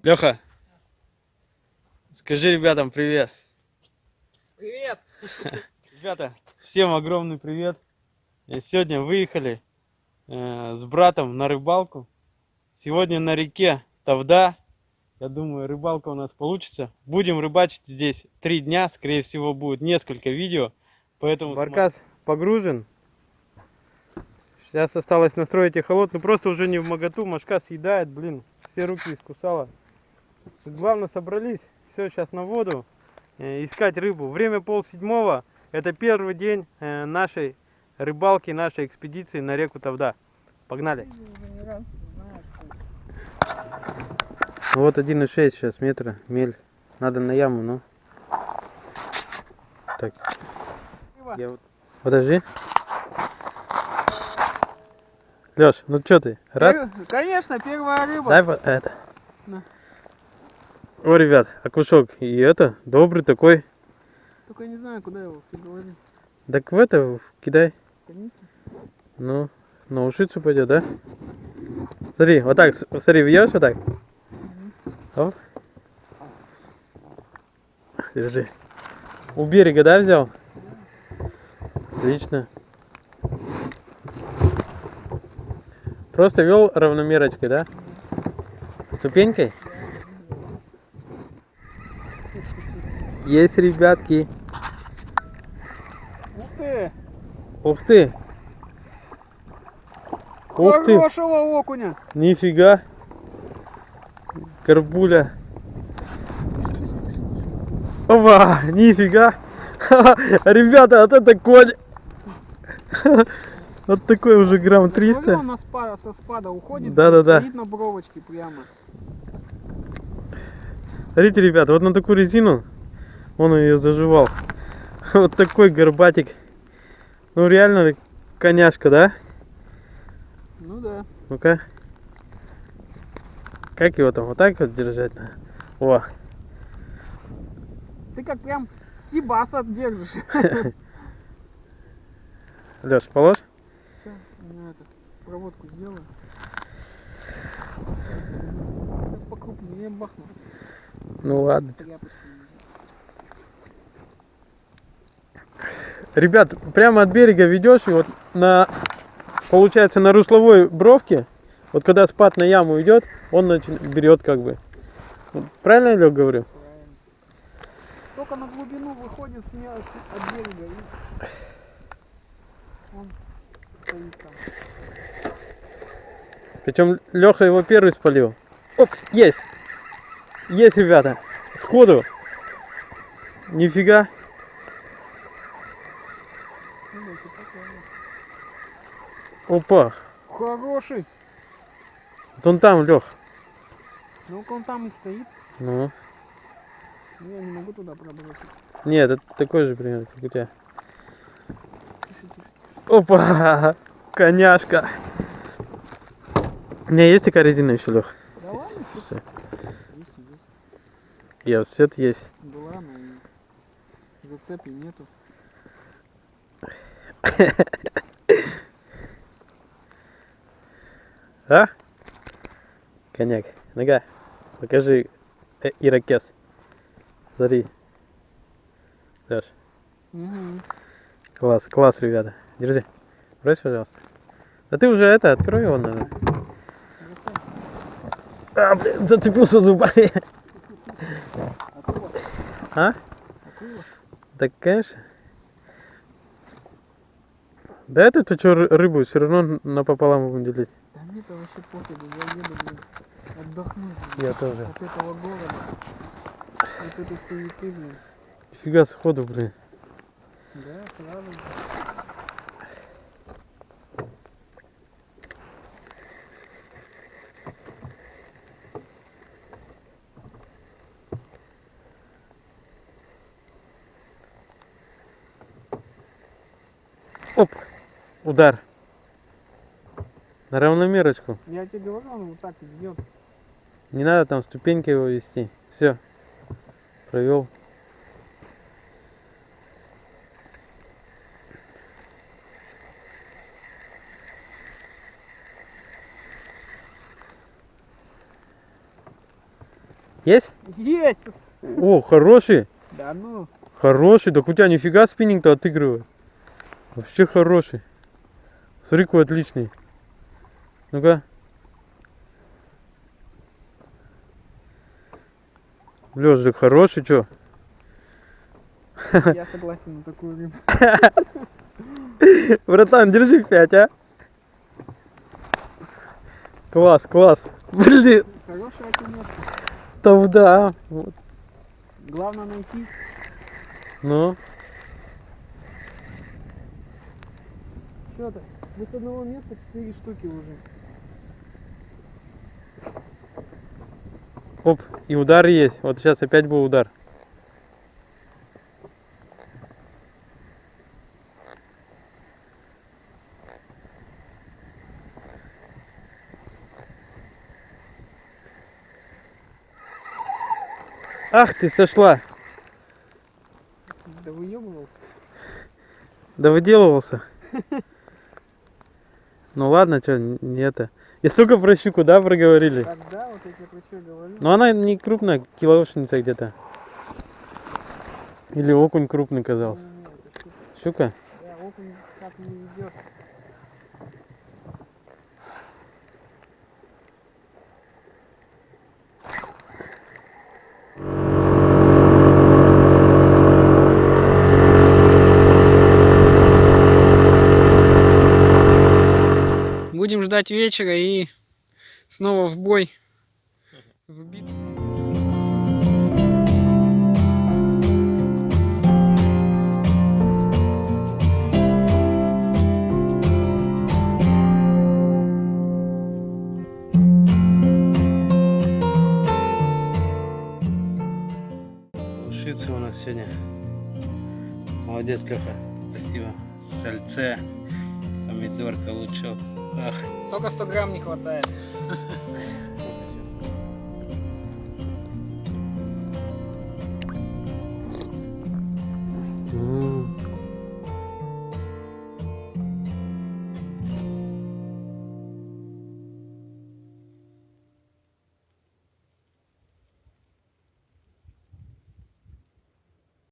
Леха, скажи ребятам привет. Привет! Ребята, всем огромный привет. Сегодня выехали с братом на рыбалку. Сегодня на реке Тавда. Я думаю, рыбалка у нас получится. Будем рыбачить здесь 3 дня. Скорее всего, будет несколько видео. Поэтому баркас погружен. Сейчас осталось настроить эхолот. Ну просто уже не в моготу. Машка съедает, блин. Все руки искусала. Главное, собрались. Все, сейчас на воду. Искать рыбу. Время 6:30. Это первый день нашей рыбалки, нашей экспедиции на реку Тавда. Погнали. Вот 1,6 сейчас метра, мель. Надо на яму, ну. Так. Я вот... Подожди. Леш, ну что ты, рад? Конечно, первая рыба. Дай это. На. О, ребят, окушок. И это, добрый такой. Только я не знаю, куда его приговорить. Так в это кидай. Конечно. Ну, на ушицу пойдет, да? Смотри, вот так, смотри, въешь вот так. Оп. Держи. У берега, да, взял? Отлично. Просто вел равномерочкой, да? Ступенькой? Есть, ребятки. Ух ты! Ух ты! Ух ты! Хорошего окуня! Нифига! Горбуля! Опа! Нифига! Ребята, вот это конь! Вот такой уже грамм 300. Он со спада уходит, Да-да-да. стоит на бровочке прямо. Смотрите, ребята, вот на такую резину он ее заживал. Вот такой горбатик. Ну реально коняшка, да? Ну да. Ну-ка. Как его там? Вот так вот держать? О. Ты как прям сибаса держишь. Леш, положь. Сейчас, я это, проводку сделаю. Покрупнее бахну. Ну ладно. Тряпочку. Ребят, прямо от берега ведешь, и вот на, получается, на русловой бровке, вот когда спад на яму идет, он берет как бы. Правильно я, Лёг, говорю? Правильно. Только на глубину выходит от берега и он стоит там. Причем Леха его первый спалил. Оп, есть! Есть, ребята! Сходу! Нифига! Опа! Хороший! Вот он там, Лех. Ну-ка он там и стоит. Ну. Я не могу туда пробросить. Нет, это такой же примерно, как у тебя. Опа! Коняшка! У меня есть такая резина еще, Лех? Да ладно, что? Есть. Я все есть. Была, но и зацепи нету. А? Коняк. Нога. Покажи ирокез. Смотри. Леш. Угу. Класс, класс, ребята. Держи. Брось, пожалуйста. Да ты уже это, открой его, наверное. А, блин, зацепился зубами. Акула. А? Акула. Так, конечно. Да это-то что, рыбу все равно напополам будем делить. Да мне-то вообще пофигу, я еду, блин, отдохнуть. Я тоже. От этого голода. От этой суеты, блин. Фига сходу, блин. Да, сразу. Оп. Удар. На равномерочку. Я тебе говорю, он вот так идет. Не надо там ступеньки его вести. Все. Провел. Есть? Есть! О, хороший. Да ну. Хороший. Так у тебя нифига спиннинг-то отыгрывает. Вообще хороший. Смотри, какой отличный. Ну-ка. Лёжик хороший, чё? Я согласен на такую рыбу. Братан, держи 5, а? Класс, класс. Блин, Хорошая окунёшка. тавда. Вот. Главное найти. Ну, Что-то. Мы с одного места 4 штуки уже. оп, и удар есть. Вот сейчас опять был удар. Ах ты, сошла. Да выебывался. Да выделывался. Ну ладно, что, не это. И столько про щуку, да, проговорили? Тогда, вот я тебе про что говорю. Но она не крупная, килошница где-то. Или окунь крупный казался. Не, это штука. Щука? Да, окунь так не идет. Будем ждать вечера и снова в бой. В битву. Ушицы у нас сегодня. Молодец, Леха. Спасибо. Сальце, помидорка, лучок. Ах. Только 100 грамм не хватает.